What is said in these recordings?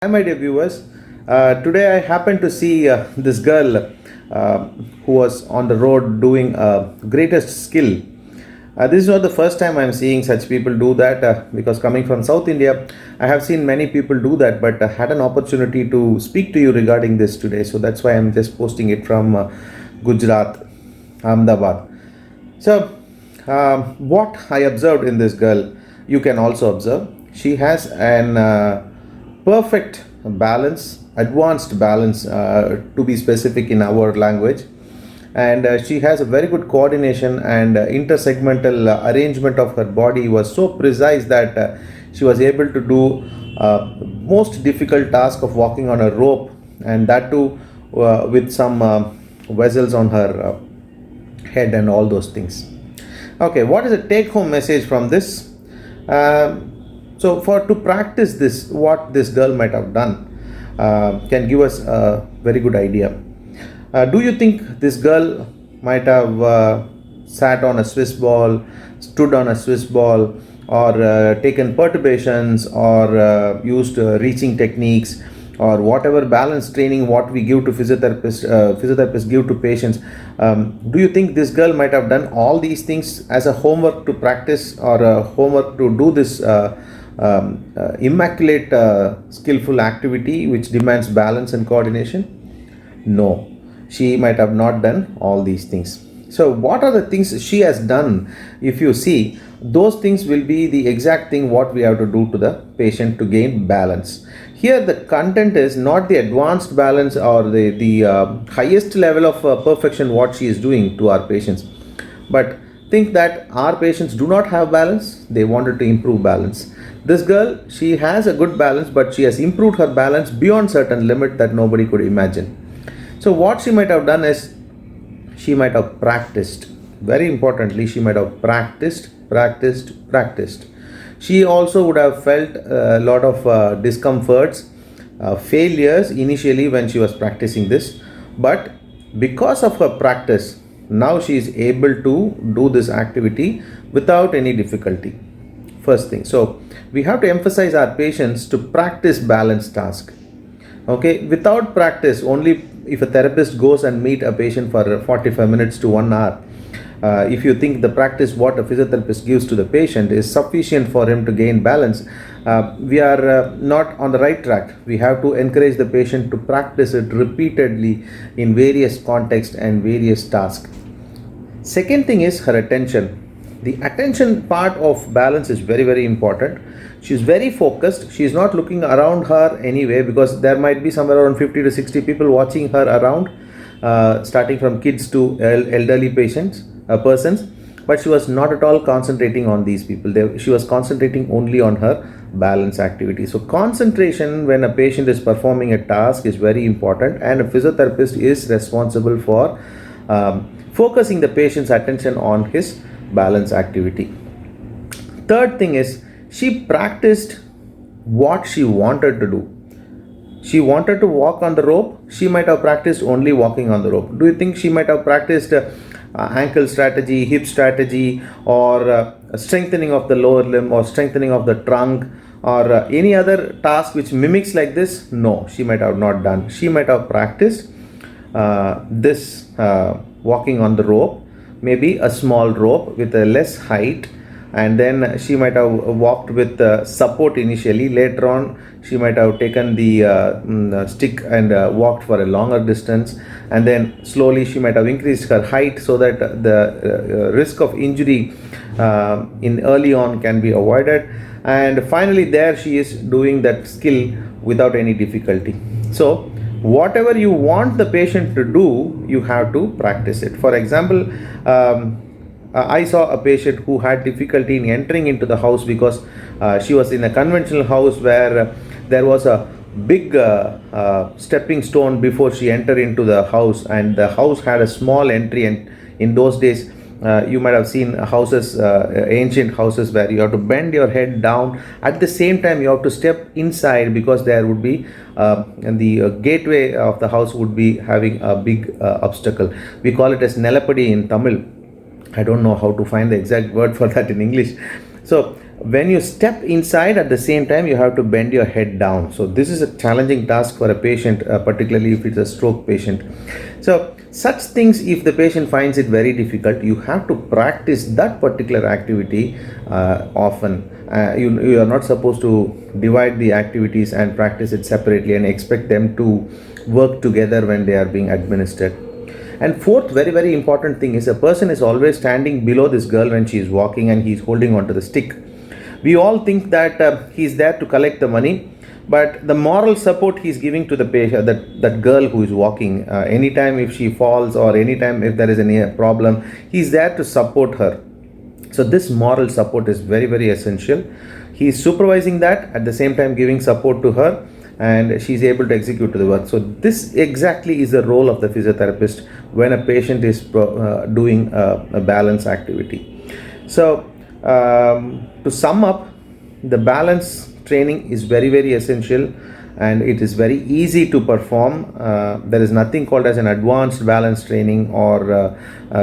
Hi, my dear viewers. Today I happened to see this girl who was on the road doing greatest skill. This is not the first time I'm seeing such people do that because coming from South India, I have seen many people do that, but I had an opportunity to speak to you regarding this today. So that's why I'm just posting it from Gujarat, Ahmedabad. So, what I observed in this girl, you can also observe. She has an perfect balance, advanced balance, to be specific in our language, and she has a very good coordination and intersegmental arrangement of her body was so precise that she was able to do most difficult task of walking on a rope, and that too with some vessels on her head and all those things. Okay, what is the take home message from this? So for to practice this, what this girl might have done can give us a very good idea. Do you think this girl might have sat on a Swiss ball, stood on a Swiss ball, or taken perturbations, or used reaching techniques, or whatever balance training what we give to physiotherapists give to patients? Do you think this girl might have done all these things as a homework to practice, or a homework to do this immaculate skillful activity which demands balance and coordination? No, she might have not done all these things. So what are the things she has done? If you see, those things will be the exact thing what we have to do to the patient to gain balance. Here the content is not the advanced balance or the highest level of perfection what she is doing to our patients, but think that our patients do not have balance, they wanted to improve balance. This girl, she has a good balance, but she has improved her balance beyond certain limit that nobody could imagine. So what she might have done is, she might have practiced. Very importantly, she might have practiced. She also would have felt a lot of discomforts, failures initially when she was practicing this, but because of her practice, now she is able to do this activity without any difficulty. First thing, so we have to emphasize our patients to practice balance task. Okay, without practice, only if a therapist goes and meet a patient for 45 minutes to 1 hour, if you think the practice what a physiotherapist gives to the patient is sufficient for him to gain balance, we are not on the right track. We have to encourage the patient to practice it repeatedly in various contexts and various tasks. Second thing is her attention. The attention part of balance is very, very important. She is very focused. She is not looking around her anyway, because there might be somewhere around 50 to 60 people watching her around, starting from kids to elderly persons, but she was not at all concentrating on these people. She was concentrating only on her balance activity. So concentration when a patient is performing a task is very important, and a physiotherapist is responsible for focusing the patient's attention on his balance activity. Third thing is, she practiced what she wanted to do. She wanted to walk on the rope, she might have practiced only walking on the rope. Do you think she might have practiced ankle strategy, hip strategy, or strengthening of the lower limb, or strengthening of the trunk, or any other task which mimics like this? No, she might have not done. She might have practiced this walking on the rope, maybe a small rope with a less height, and then she might have walked with support initially. Later on, she might have taken the stick and walked for a longer distance, and then slowly she might have increased her height so that the risk of injury in early on can be avoided, and finally there she is doing that skill without any difficulty. So whatever you want the patient to do, you have to practice it. For example, I saw a patient who had difficulty in entering into the house because she was in a conventional house where there was a big stepping stone before she entered into the house, and the house had a small entry. And in those days, you might have seen houses, ancient houses, where you have to bend your head down. At the same time, you have to step inside, because there would be the gateway of the house would be having a big obstacle. We call it as Nelapadi in Tamil. I don't know how to find the exact word for that in English. So When you step inside, at the same time you have to bend your head down. So this is a challenging task for a patient, particularly if it's a stroke patient. So such things, if the patient finds it very difficult, you have to practice that particular activity often. You are not supposed to divide the activities and practice it separately and expect them to work together when they are being administered. And fourth, very very important thing is, a person is always standing below this girl when she is walking and he's holding onto the stick. We all think that he's there to collect the money, but the moral support he's giving to the patient, that girl who is walking, anytime if she falls or anytime if there is any problem, he's there to support her. So this moral support is very very essential. He is supervising that, at the same time giving support to her, and she's able to execute the work. So this exactly is the role of the physiotherapist when a patient is doing a balance activity. So to sum up, the balance training is very very essential, and it is very easy to perform. There is nothing called as an advanced balance training or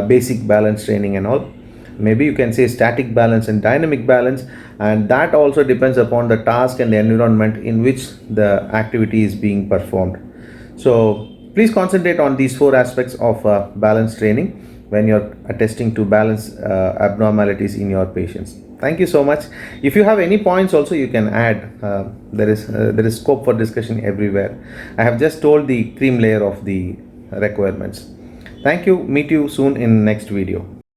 basic balance training and all. Maybe you can say static balance and dynamic balance, and that also depends upon the task and the environment in which the activity is being performed. So please concentrate on these four aspects of balance training when you're attesting to balance abnormalities in your patients. Thank you so much. If you have any points also, you can add. There is scope for discussion everywhere. I have just told the cream layer of the requirements. Thank you. Meet you soon in next video.